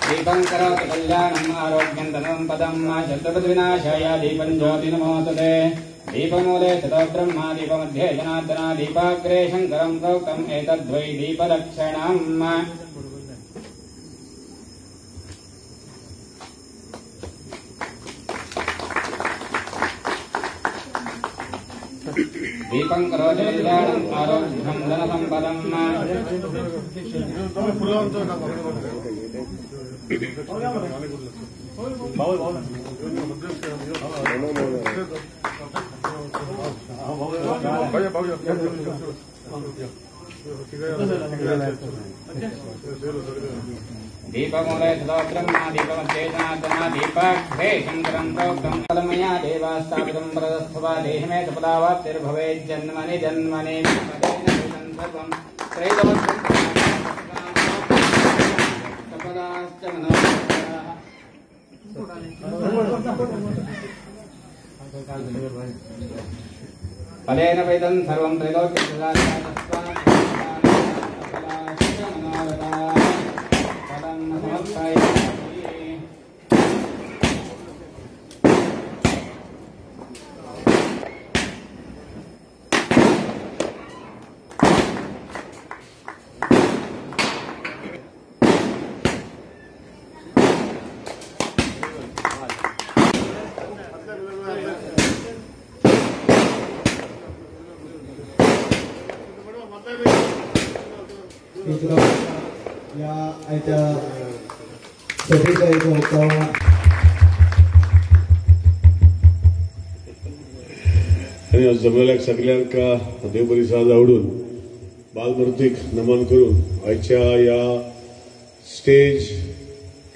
दीपं करोति कल्याणम् आरोग्यं धनं पदं शत्रुपद्विनाशाय दीपं ज्योति नमोस्तुते दीपमूले ततो ब्रह्मा दीपमध्ये जनार्दना दीपाग्रे शङ्करं प्रोक्तम् एतद्वै दीपलक्षणम् दीपं करोति कल्याणम् आरोग्यं धनसम्पदम् दीपमूले ततो ब्रह्मा दीपमध्ये जनार्दना दीपाग्रे शङ्करं प्रोक्तम् फलमया देवास्तापितं प्रदस्थवा देहिमे सपदावाप्तिर्भवेज्जन्मनि जन्मनि सर्वं त्रैलोक्यपदाश्च फलेन वैदं सर्वं या आयच्या सभेचा एक उत्सव आणि आज जमलेल्या सगळ्यांका देवपरिसरात आवडून बालमूर्तीक नमन करून आयच्या या स्टेज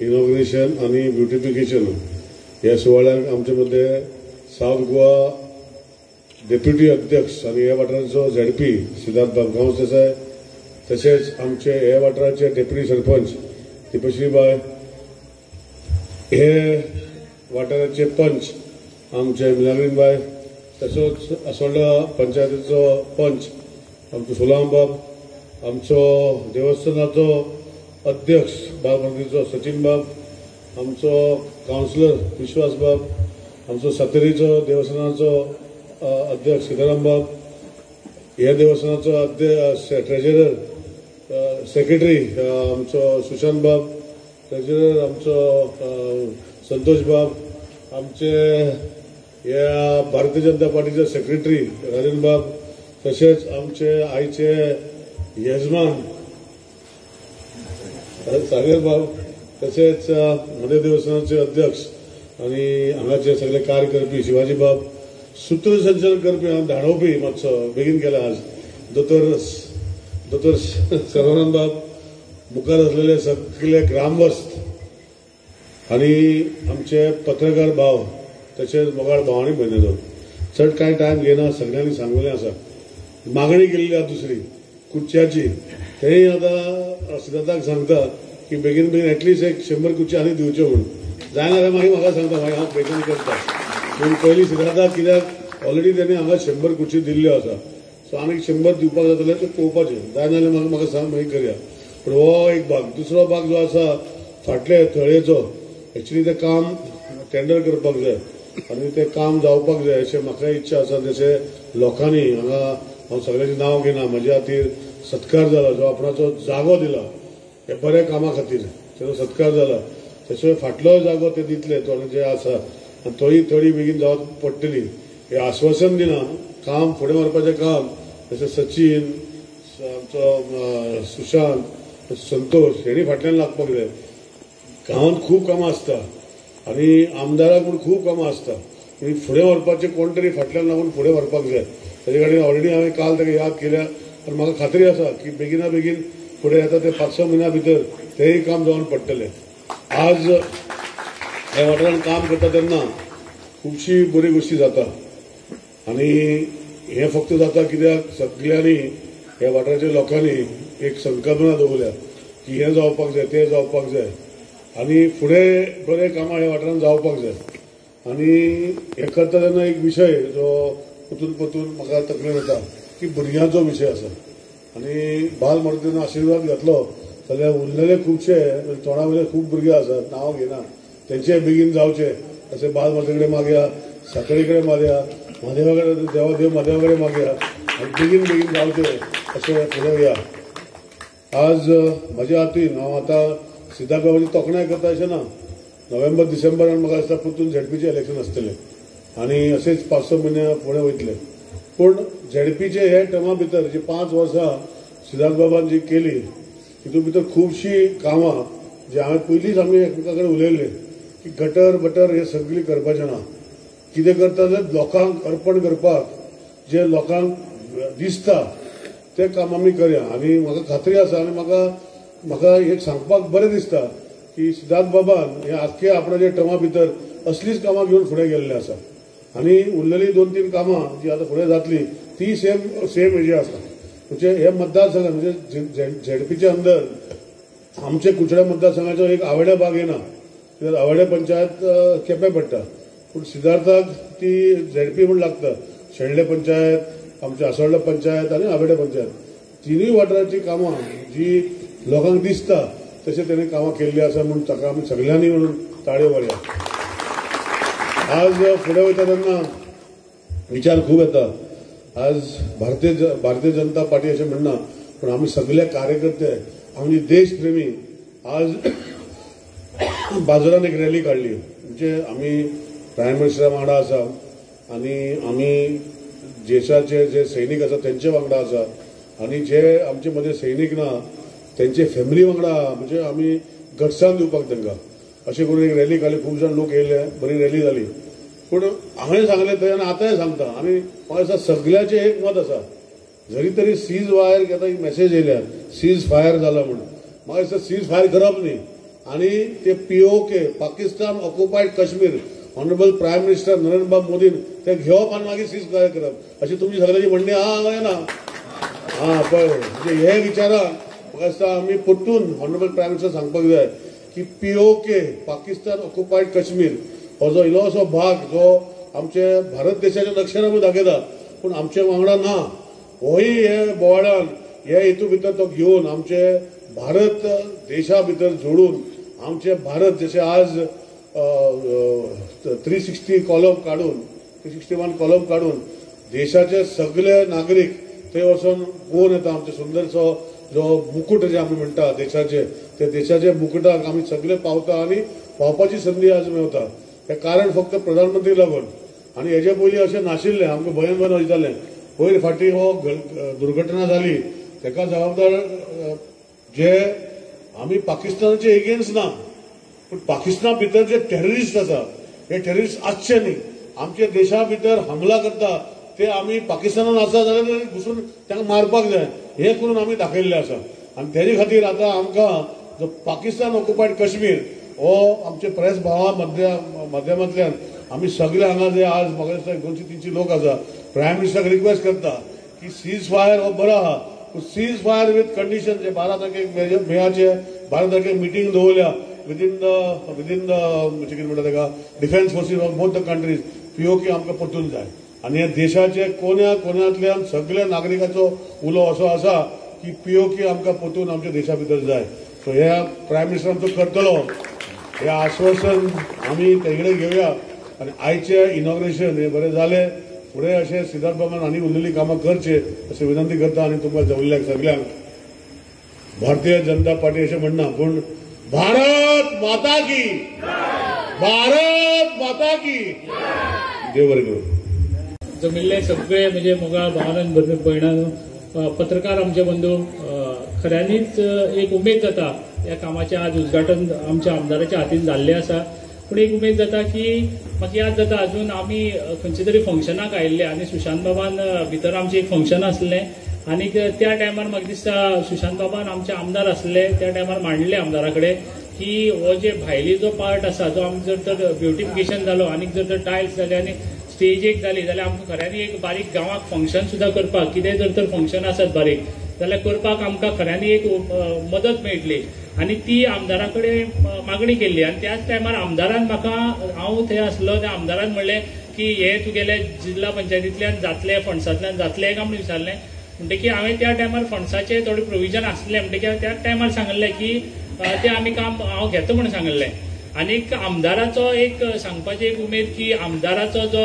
इनॉग्रेशन आणि ब्युटिफिकेशन या सुवाळ्याक आमच्या मध्ये साऊथ गोवा डेप्युटी अध्यक्ष आणि ह्या वाठाराचो झेडपी सिद्धार्थ गांवस देसाय तशेंच आमचे हे वाठाराचे डेप्युटी सरपंच दिपश्रीबाई हे वाठाराचे पंच आमचे मिलाग्रीनबाई तसोच आसोळ्या पंचायतीचो पंच आमचो सोलाम बाब आमचो देवस्थानाचो अध्यक्ष बालमंदिरचो सचिन बाब आमचो कावन्सिलर विश्वास बाब आमचो सातेरीचो देवस्थानाचो अध्यक्ष सीताराम बाब ह्या देवस्थानाचो ट्रेजरर सेक्रेटरी आमचो सुशांत बाब ट्रेजरर आमचो संतोष बाब आमचे ह्या भारतीय जनता पार्टीचे सेक्रेटरी राजन बाब तशेंच आमचे आयचे यजमान सागर बाब तशेंच मध्य देवस्थानाचे अध्यक्ष आणि हांगाचे सगळे कार्य करपी शिवाजी बाब सूत्रसंचालन करपी हांव धाडोवपी मातसो बेगीन केला आज दोतोर सर्वानंद बाब मुखार असलेले सगळे ग्रामवस्त आणि आमचे पत्रकार भाव तशेंच मोगाळ भावांनी भयणीनो चड कांय टायम घेना सगळ्यांनी सांगलेलें आसा मागणी केल्ली आसा दुसरी खुर्च्याची तेय आतां सिद्धार्थाक सांगता की बेगीन बेगीन एटलीस्ट एक 100 खुर्ची आनी दिवच्यो म्हणून जायना जाल्यार मागीर म्हाका सांगता मागीर हांव बेगीन करता पूण पयलीं सिद्धार्थाक कित्याक ऑलरेडी तेणी हांगा 100 खुर्ची दिल्ल्यो आसा सो आनीक 100 दिवपाक जातले ते पळोवपाचें जायना जाल्यार म्हाका सांग मागीर करया पूण हो एक भाग दुसरो भाग जो आसा फाटले थळेचो एक्चुली ते काम टेंडर करपाक जाय आनी ते काम जावपाक जाय अशें म्हाका इच्छा आसा जशें लोकांनी हांगा हांव सगळ्यांचें नांव घेना म्हज्या खातीर सत्कार जाला जो आपणाचो जागो दिला हे बऱ्या कामा खातीर तेजो सत्कार जाला तशें फाटलो जागो ते दितले थोडे जे आसा आनी तोय थोडी बेगीन जावप पडटली हे आश्वासन दिना काम फुडें व्हरपाचें काम जशें सचिन आमचो सुशांत संतोष हेणी फाटल्यान लागपाक जाय गांवांत खूब कामां आसता आनी आमदाराक पूण खूब कामां आसता पूण फुडें व्हरपाचें कोण तरी फाटल्यान लागून फुडें व्हरपाक जाय तेजे कडेन ऑलरेडी हांवें काल ताका याद केल्या आनी म्हाका खात्री आसा की बेगिना बेगीन फुडें येता ते 5-6 म्हयन्या भितर तेंय काम जावन पडटलें आज ह्या वाठारांत काम करता तेन्ना खुबशी बरी गोश्टी जाता आनी हें फक्त जाता कित्याक सगळ्यांनी ह्या वाठाराच्या लोकांनी एक संकल्पना दवरल्या की हें जावपाक जाय तें जावपाक जाय आनी फुडें बरें कामां ह्या वाठारांत जावपाक जाय आनी हें करता तेन्ना एक विशय जो परतून परतून म्हाका तकलेन येता की भुरग्यांचो विशय आसा आनी बाल मर्दीन आशिर्वाद घातलो जाल्यार उरलेले खुबशे तोंडा वयले खूब भुरगे आसात नांव घेना तेंचे बेगीन जावचे अशे बाल माते कडेन मागया साखळे कडेन मागया महादेवा कडेन देव महादेवा कडेन मागया आनी बेगीन बेगीन जावचे अशें फुडें या. आज म्हज्या हातीन हांव आतां सिद्धार्थ बाबाची तोखणाय करता अशें ना. नोव्हेंबर डिसेंबरान म्हाका दिसता परतून झेडपीचें इलेक्शन आसतलें आनी अशेंच 5-6 म्हयने फुडें वयतले. पूण झेडपीचे हे टर्मा भितर जी 5 वर्सां सिद्धार्थ बाबान जी केली तितून भितर खुबशीं कामां जी हांवें पयलींच आमी एकमेका कडेन उलयल्ले की गटर बटर हे सगळी करपाचें ना. कितें करता जाल्यार लोकांक अर्पण करपाक जे लोकांक दिसता ते काम आमी करया. आनी म्हाका खात्री आसा आनी म्हाका एक सांगपाक बरें दिसता की सिद्धार्थ बाबान हे आख्खे आपणाच्या टर्मा भितर असलीच कामां घेवन फुडें गेल्ले आसा आनी उरलेली 2-3 कामां जी आतां फुडें जातली ती सेम हेजी आसा. म्हणजे हे मतदारसंघात म्हणजे झेडपीच्या अंदर आमचे कुचड्या मतदारसंघाचो एक आवडे भाग येना कित्याक आवडे पंचायत केपें पडटा पूण सिद्धार्थाक ती झेडपी म्हूण लागता. शेळडे पंचायत आमचे आसोळडे पंचायत आनी आवडे पंचायत तिनूय वाठाराची कामां जी लोकांक दिसता तशें तेणें कामां केल्ली आसा म्हणून ताका आमी सगळ्यांनी म्हणून ताळयो मारया. आज फुडें वयता तेन्ना विचार खूब येता. आज भारतीय जनता पार्टी अशें म्हणना पूण आमी सगळे कार्यकर्ते आमची देशप्रेमी आज बाजारान एक रॅली काडली. म्हणजे आमी प्रायम मिनिस्टरा वांगडा आसा आनी आमी देशाचे जे सैनीक आसा तेंचे वांगडा आसा आनी जे आमचे मदीं सैनीक ना तेंचे फॅमिली वांगडा म्हणजे आमी घटसाण दिवपाक तांकां अशें करून एक रॅली काडली. खूब जाण लोक येयले बरी रॅली जाली. पूण हांवें सांगलें थंय आनी आतांय सांगता आनी म्हाका दिसता सगळ्याचें एक मत आसा जरी तरी सीज वायर घेता एक मॅसेज येयल्या सीज फायर जाला म्हणून म्हाका दिसता सीज फायर करप न्ही आनी ते POK Pakistan occupied Kashmir honourable prime minister Narendra मोदीन ते घेवप आनी मागीर सीज फायर करप अशी तुमची सगळ्यांची म्हणणी आहा काय ना. पळय म्हणजे हे विचारान म्हाका दिसता आमी परतून ऑनरेबल प्रायम मिनिस्टर सांगपाक जाय की POK पाकिस्तान ऑक्युपायड काश्मीर हो जो इल्लोसो भाग जो आमचे भारत देशाच्या दक्षिणाक आमी दाखयता पूण आमचे वांगडा ना. होय हे बोवाळान हे हेतू भितर तो घेवन आमचे भारत देशा भितर जोडून आमचे भारत जशे आज 360 कॉलम काडून 361 कॉलम काडून देशाचे सगळे नागरीक थंय वचून पळोवन येता. आमचे सुंदरसो जो मुकुट जे आमी म्हणटा देशाचे ते देशाचे मुकुटाक आमी सगळे पावता आनी पावपाची संदी आज मेळटा. हे कारण फक्त प्रधानमंत्री लागून आनी हेजे पयलीं अशें नाशिल्लें आमकां भयन वयतालें. पयर फाटी हो दुर्घटना जाली तेका जबाबदार जे आमी पाकिस्तानाचे एगेन्स्ट ना पूण पाकिस्ताना भितर जे टेररिस्ट आसा हे टेररिस्ट आसचे न्ही. आमच्या देशा भितर हमला करता ते आमी पाकिस्तानान आसा जाल्यार घुसून तांकां मारपाक जाय हे करून आमी दाखयल्लें आसा. आनी तेजे खातीर आतां आमकां जो पाकिस्तान ऑक्युपायड काश्मीर हो आमचे प्रेस भावा माध्यमांतल्यान आमी सगळे हांगा जे आज म्हाका दिसता 200-300 लोक आसा प्रायम मिनिस्टराक रिक्वेस्ट करता की सीज फायर हो बरो आहा पूण सीज फायर विथ कंडिशन जे 12 तारखेक मेयाचे 12 तारखेक मिटींग दवरल्या विदीन द म्हणजे कितें म्हणटा ताका defence forces of both the countries POK आमकां परतून जाय. आनी हे देशाचे कोण्यातल्यान सगळ्या नागरिकाचो उलो असो आसा की POK आमकां परतून आमच्या देशा भितर जाय. सो ह्या प्रायम मिनिस्टरान तो करतलो हे आश्वासन आमी तेगडे घेवया आनी आयचे इनॉग्रेशन हे बरें जालें फुडें अशें सिद्धार्थ बाबान आनी उरलेली कामां करचे अशी विनंती करता. आनी तुमकां जमल्ल्याक सगळ्यांक भारतीय जनता पार्टी अशें म्हणना पूण भारत माता की भारत माता की देव बरें करूं. जमिल्ले सगळे म्हणजे मोगाळ भावान भयणां पत्रकार आमचे बंधू खऱ्यांनीच एक उमेद जाता ह्या कामाचें आज उद्घाटन आमच्या आमदाराच्या हातीन जाल्लें आसा. पूण एक उमेद जाता की म्हाका याद जाता अजून आमी खंयचे तरी फंक्शनाक आयिल्ले आनी सुशांत बाबान भितर आमचें एक फंक्शन आसलें आनी त्या टायमार म्हाका दिसता सुशांत बाबान आमचे आमदार आसले त्या टायमार मांडले आमदारा कडेन की हो जे भायली जो पार्ट आसा जो आमी जर तर ब्युटिफिकेशन जालो आनी जर तर टायल्स जाले आनी स्टेज एक जाली जाल्यार आमकां खऱ्यांनी एक बारीक गांवाक फंक्शन सुद्दां करपाक कितें जर तर फंक्शन आसत बारीक जाल्यार करपाक आमकां खऱ्यांनी एक मदत मेळटली आनी ती आमदारा कडेन मागणी केल्ली. आनी त्याच टायमार आमदारान म्हाका हांव थंय आसलो त्या आमदारान म्हणलें की हे तुगेले जिल्ला पंचायतींतल्यान जातले फंड्सांतल्यान जातले काय म्हूण विचारलें. म्हणटकी हांवें त्या टायमार फंड्साचे थोडे प्रोविजन आसले, म्हणटकी त्या टायमार सांगलें की ते आमी काम हांव घेता म्हणून सांगलें. आनीक आमदाराचो एक सांगपाची एक उमेद की आमदाराचो जो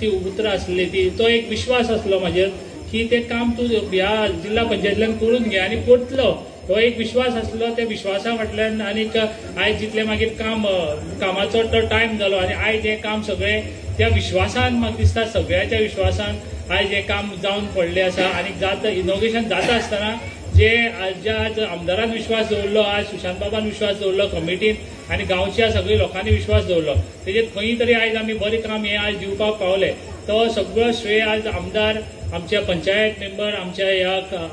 ती उतरां आसली ती तो एक विश्वास आसलो म्हाजेर की ते काम तूं ह्या जिल्ला पंचायतींतल्यान करून घे आनी करतलो, तो एक विश्वास आसलो. त्या विश्वासा फाटल्यान आनीक आयज जितले मागीर कामाचो तो टायम जालो आनी आयज हें काम सगळें त्या विश्वासान म्हाका दिसता सगळ्याच्या विश्वासान आयज हें काम जावन पडलें आसा. आनी जाता इनोग्रेशन जाता आसतना जे आज आमदारान विश्वास दवरलो, आज सुशांत बाबान विश्वास दवरलो, कमिटीन आनी गांवच्या सगळ्या लोकांनी विश्वास दवरलो, तेजेर खंय तरी आयज आमी बरें काम हें आज दिवपाक पावले. तो सगळो श्रेय आज आमदार, आमच्या पंचायत मेंबर,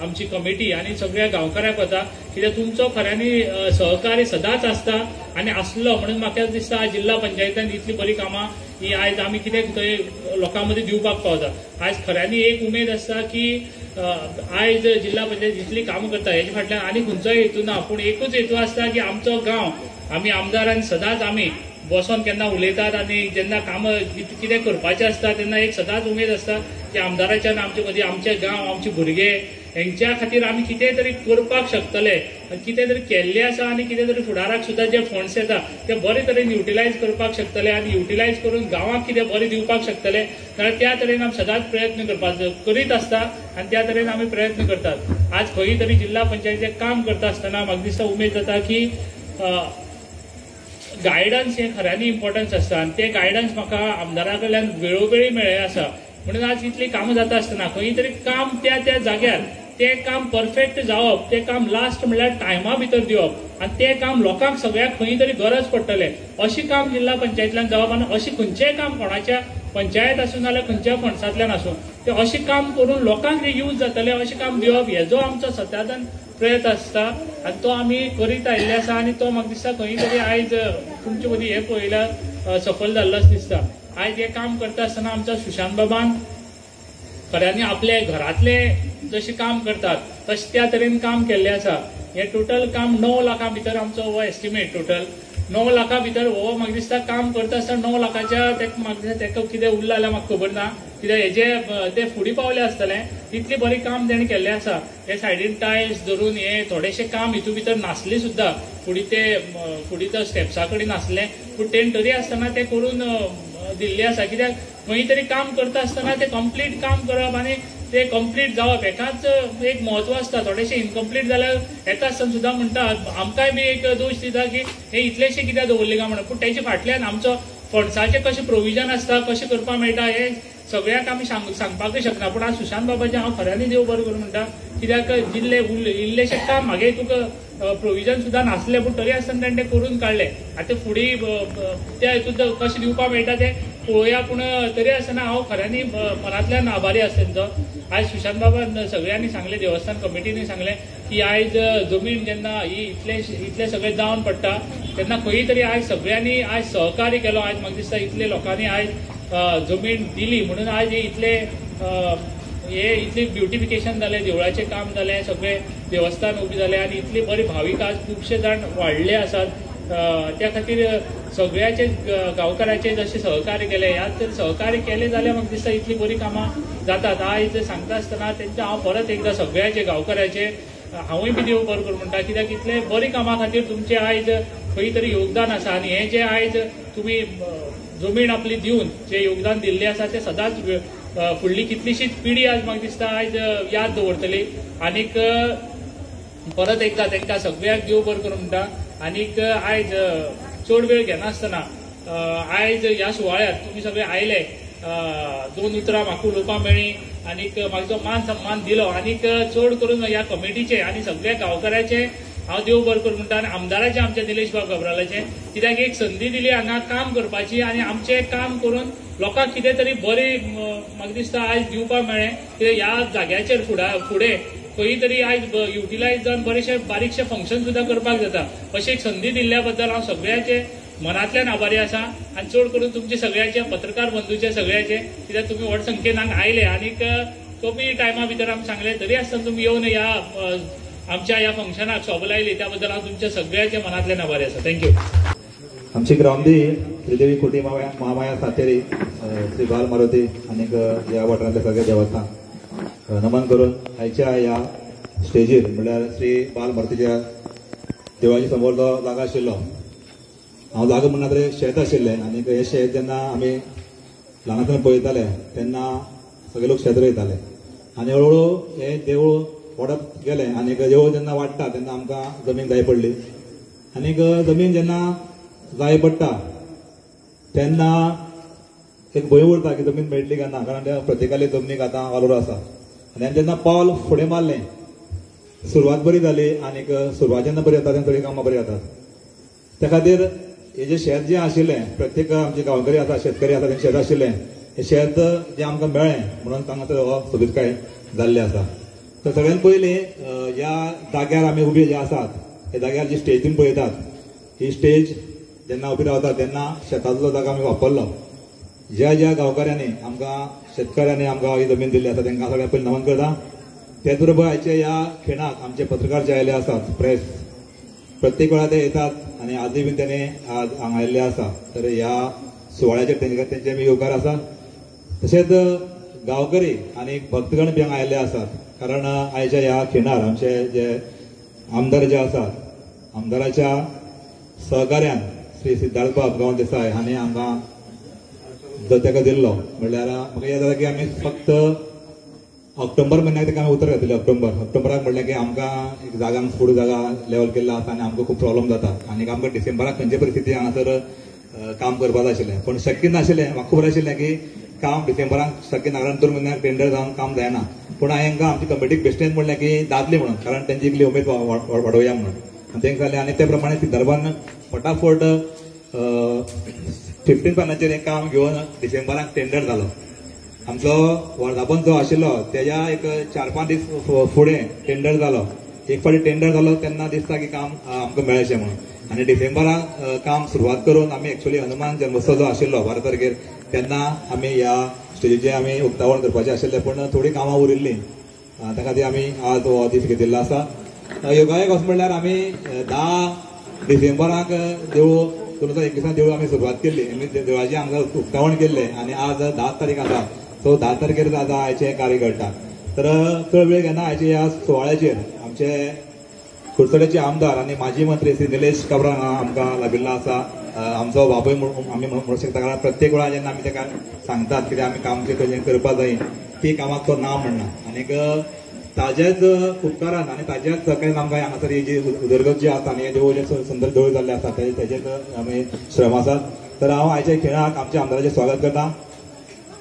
आमची कमिटी आनी सगळ्या गांवकारांक वता. कित्याक तुमचो खऱ्यांनी सहकार्य सदांच आसता आनी आसलो म्हणून म्हाका दिसता आज जिल्ला पंचायतीन इतली बरी कामां ही आयज आमी कितें थंय लोकां मदीं दिवपाक पावता. आयज खऱ्यांनी एक उमेद आसता की आयज जिल्ला पंचायत जितली कामां करता हेजे फाटल्यान आनी खंयचोय हेतू ना, पूण एकूच हेतू आसता की आमचो गांव आमी आमदारान सदांच आमी बसोन केन्ना उलयतात आनी जेन्ना कामां कितें करपाचें आसता तेन्ना एक सदांच उमेद आसता की आमदाराच्यान आमचे मदीं आमचे गांव, आमचे भुरगे हेंच्या खातीर आमी कितें तरी करपाक शकतले, कितें तरी केल्लें आसा आनी कितें तरी फुडाराक सुद्दां जे फंड्स येता ते बरे तरेन युटिलायज करपाक शकतले आनी युटिलायज करून गांवाक कितें बरें दिवपाक शकतले. जाल्यार त्या तरेन आमी सदांच प्रयत्न करीत आसता आनी त्या तरेन आमी प्रयत्न करतात. आज खंय तरी जिल्ला पंचायतीचें काम करता आसतना म्हाका दिसता उमेद जाता की गायडन्स हें खऱ्यांनी इम्पॉर्टन्स आसता आनी ते गायडन्स म्हाका आमदारा कडल्यान वेळोवेळी मेळ्ळें आसा. म्हणून आज इतली कामां जाता आसतना खंय तरी काम त्या जाग्यार तें काम परफेक्ट जावप, तें काम लास्ट म्हणल्यार टायमा भितर दिवप आनी तें काम लोकांक सगळ्याक खंय तरी गरज पडटलें अशें काम जिल्ला पंचायतींतल्यान जावप. आनी अशें खंयचेंय काम कोणाच्या पंचायत आसूं नाल्यार खंयच्या फंड्सांतल्यान आसूं तें अशें काम करून लोकांक यूज जातलें अशें काम दिवप हेजो आमचो सदांच प्रयत्न आसता आनी तो आमी करीत आयिल्ले आसा. आनी तो म्हाका दिसता खंय तरी आयज तुमचे मदीं हें पळयल्यार सफल जाल्लो दिसता. आयज हें काम करता आसतना आमच्या सुशांत बाबान खऱ्यांनी आपले घरातले जशें काम करतात तशें त्या तरेन काम केल्लें आसा. हें टोटल काम 9 लाखां भितर आमचो हो एस्टिमेट टोटल 9 लाखां भितर हो म्हाका दिसता काम करता आसतना 9 लाखाच्या म्हाका दिसता तेका कितें उरलां जाल्यार म्हाका खबर ना, कित्याक हेजे ते फुडें पावलें आसतलें तितलें बरें काम तेणें केल्लें आसा. हे सायडीन टायल्स धरून हे थोडेशें काम हितू भितर नासलें सुद्दां, फुडें तो स्टेप्सा कडेन नासलें, पूण तेणें तरी आसतना तें करून दिल्लें आसा. कित्याक खंय तरी काम करता आसतना तें कंप्लीट काम करप आनी ते कंप्लीट जावप हेकाच एक म्हत्व आसता. थोडेशें इनकम्प्लीट जाल्यार येता आसतना सुद्दां म्हणटा आमकांय बी एक दोश दिता की हे इतलेशें कित्याक दवरलें काय म्हणून, पूण तेचे फाटल्यान आमचो फंड्साचें कशें प्रोविजन आसता, कशें करपाक मेळटा हे सगळ्याक आमी सांगपाकूय शकना. पूण आज सुशांत बाबाचें हांव खऱ्यांनी देव बरें करूं म्हणटा, कित्याक इल्लेशें काम म्हागे तुका प्रोविजन सुद्दां नासलें पूण तरी आसतना ताणें तें करून काडलें. आतां फुडें त्या हितून कशें दिवपाक मेळटा तें पळोवया. पूण तरी आसतना हांव खऱ्यांनी मनांतल्यान आभारी आसा तेंचो. आयज सुशांत बाबान सगळ्यांनी सांगलें, देवस्थान कमिटीनी सांगलें की आयज जमीन जेन्ना ही इतलें सगळें जावन पडटा तेन्ना खंय तरी आयज सगळ्यांनी आयज सहकार्य केलो. आयज म्हाका दिसता इतले लोकांनी आयज जमीन दिली म्हणून आयज इतलें ब्युटिफिकेशन जालें, देवळाचें काम जालें, सगळें देवस्थान उबी जालें आनी इतली बरी भावीक आज खुबशे जाण वाडले आसात. त्या खातीर सगळ्याचे गांवकारांचे जशें सहकार्य केलें ह्याच जर सहकार्य केलें जाल्यार म्हाका दिसता इतलीं बरीं कामां जातात. आयज सांगता आसतना तेंच्या हांव परत एकदां सगळ्याचे गांवकारांचे हांवूय बी देव बरें करूं म्हणटा, कित्याक इतले बरी कामां खातीर तुमचें आयज खंय तरी योगदान आसा. आनी हें जें आयज तुमी जमीन आपली दिवन जें योगदान दिल्लें आसा तें सदांच फुडली कितलीशीच पिढी आज म्हाका दिसता आयज याद दवरतली. आनीक परत एकदां तांकां सगळ्याक देव बरें करूं म्हणटा. आनीक आयज चड वेळ घेनासतना आयज ह्या सुवाळ्यार तुमी सगळे आयले, 2 उतरां म्हाका उलोवपाक मेळ्ळीं आनीक म्हाका जो मान सन्मान दिलो. आनीक चड करून ह्या कमिटीचे आनी सगळ्या गांवकारांचे हांव देव बरें करूं म्हणटा. आनी आमदाराचे आमच्या निलेश बाब घबरालाचे, कित्याक एक संदी दिली हांगा काम करपाची आनी आमचें काम करून लोकांक कितें तरी बरी म्हाका दिसता आयज दिवपाक मेळ्ळें. कित्याक ह्या जाग्याचेर फुडें खंय तरी आयज युटिलायज जावन बरेशे बारीकशे फंक्शन सुद्दां करपाक जाता. अशी एक संदी दिल्ल्या बद्दल हांव सगळ्याचे मनांतल्यान आभारी आसा. आनी चड करून तुमचे सगळ्याचे पत्रकार बंधूचे सगळ्याचे, कित्याक तुमी व्हड संख्येन हांगा आयले आनीक कमी टायमा भितर आमी सांगलें तरी आसतना तुमी येवन आमच्या ह्या फंक्शनाक शोभ लायली त्या बद्दल हांव तुमच्या सगळ्याचे मनांतल्यान आभारी आसा. थँक्यू. आमची ग्रामदेवी श्रीदेवी कोटी महामाया सातेरी, श्री बाल मारुती आनीक ह्या वाठारांतले सगळे देवस्थान नमन करून आयच्या ह्या स्टेजीर म्हणल्यार श्री बाल भारतीच्या देवळाच्या समोर जो जागा आशिल्लो, हांव जागा म्हणना तरी शेत आशिल्लें, आनी हे शेत जेन्ना आमी ल्हानपणां पळयताले तेन्ना सगळे लोक शेत रोयताले, आनी हळूहळू हे देवूळ वाडत गेलें, आनी देवूळ जेन्ना वाडटा तेन्ना आमकां जमीन जाय पडली, आनीक जमीन जेन्ना जाय पडटा तेन्ना एक भंय उरता की जमीन मेळटली काय ना, कारण प्रत्येकाले जमनीक आतां वालोर आसा, आनी हांवें जेन्ना पावल फुडें मारलें सुरवात बरी जाली, आनीक सुरवात जेन्ना बरी जाता तेन्ना सगळीं कामां बरी जातात. त्या खातीर हे जे शेत जें आशिल्लें, प्रत्येक आमचे गांवकरी आसा शेतकरी आसा तेंचें शेत आशिल्लें, हे शेत जें आमकां मेळ्ळें म्हणून तांकां हो सोबीतकाय जाल्ली आसा. तर सगळ्यात पयलीं ह्या जाग्यार आमी उबे जे आसात, हे जाग्यार जी स्टेज तुमी पळयतात, ही स्टेज जेन्ना उबी रावता तेन्ना शेताचो जागा आमी वापरलो. ज्या ज्या गांवकाऱ्यांनी आमकां शेतकऱ्यांनी आमकां ही जमीन दिल्ली आसा तांकां सगळ्यात पयलीं नमन करता. त्याच बरोबर आयच्या ह्या खिणाक आमचे पत्रकार जे आयले आसात, प्रेस, प्रत्येक वेळा ते येतात आनी आजूय बीन तेणे आज हांगा आयिल्ले आसा. तर ह्या सुवाळ्याचेर तेंचे आमी येवकार आसा. तशेंच गांवकरी आनी भक्तगण बी हांगा आयिल्ले आसात, कारण आयच्या ह्या खिणार आमचे जे आमदार जे आसात, आमदाराच्या सहकार्यान श्री सिद्धार्थ बाब गांव देसाय हांणी आमकां तेका दिल्लो. म्हणल्यार म्हाका याद जाता की आमी फक्त ऑक्टोबर म्हयन्याक तेका आमी उतर घातलें. ऑक्टोबराक म्हणलें की आमकां एक जागा फुडें जागा लेवल केल्लो आसा आनी आमकां खूब प्रॉब्लम जाता, आनी आमकां डिसेंबराक खंयचे परिस्थिती हांगासर काम करपाक जाय आशिल्लें, पूण शक्य नाशिल्लें. म्हाका खबर आशिल्लें की काम डिसेंबराक शक्य ना, कारण 2 म्हयन्याक टेंडर जावन काम जायना. पूण हांवें हांकां आमची कमिटीक बेश्टेच म्हणलें की जातली म्हणून, कारण तेंची इतली उमेद वाडोवया म्हणून, आनी तेंकां जालें. आनी त्या प्रमाणे सिद्धार्थबान फटाफट 15 पानाचेर एक काम घेवन डिसेंबराक टेंडर जालो. आमचो वर्धापन जो आशिल्लो तेज्या एक 4-5 दीस फुडें टेंडर जालो. एक फावटी टेंडर जालो तेन्ना दिसता की काम आमकां मेळचें म्हणून, आनी डिसेंबराक काम सुरवात करून आमी एक्चुअली हनुमान जन्मोत्सव जो आशिल्लो 12 तारखेर तेन्ना आमी ह्या स्टेजीचें आमी उक्तावण करपाचें आशिल्लें, पूण थोडीं कामां उरिल्लीं, त्या खातीर आमी आज हो दीस घेतिल्लो आसा. योगायोग असो म्हणल्यार आमी 10 डिसेंबराक देवूळ 2021 देवूळ आमी सुरवात केल्ली, आमी देवळाचें हांगा उक्तावण केल्लें, आनी आज 10 तारीख आसा. सो 10 तारखेर आतां आयचें कार्य घडटा. तर चड वेळ घेना आयच्या ह्या सुवाळ्याचेर आमचे कुडचड्याचे आमदार आनी माजी मंत्री श्री निलेश काब्रा आमकां लाभिल्लो आसा. आमचो बापूय आमी म्हणूंक शकता, कारण प्रत्येक वेळा जेन्ना आमी ताका सांगतात कितें आमी काम करपाक जाय ती कामाक तो ना म्हणना, आनीक ताज्याच उपकारान आनी ताज्याच सहकार्यान आमकां हांगासर ही जी उदरगत जी आसा आनी हे देवूळ जे सुंदर देवूळ जाल्लें आसा तेजेच आमी श्रम आसात. तर हांव आयच्या खिणाक आमच्या आमदाराचें स्वागत करता.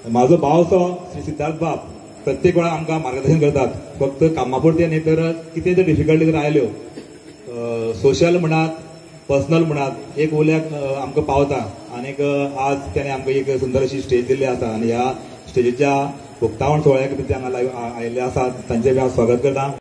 म्हाजो भावसो श्री सिद्धार्थ बाब प्रत्येक वेळा आमकां मार्गदर्शन करतात, फक्त कामा पुरते न्ही, तर कितें जर डिफिकल्टी जर आयल्यो सोशल म्हणात, पर्सनल म्हणात, एक उल्याक आमकां पावता. आनीक आज तेणें आमकां एक सुंदर अशी स्टेज दिल्ली आसा, आनी ह्या स्टेजीच्या उक्तावण सुवाळ्याक ते हांगा आयिल्ले आसात, तांचें हांव स्वागत करता.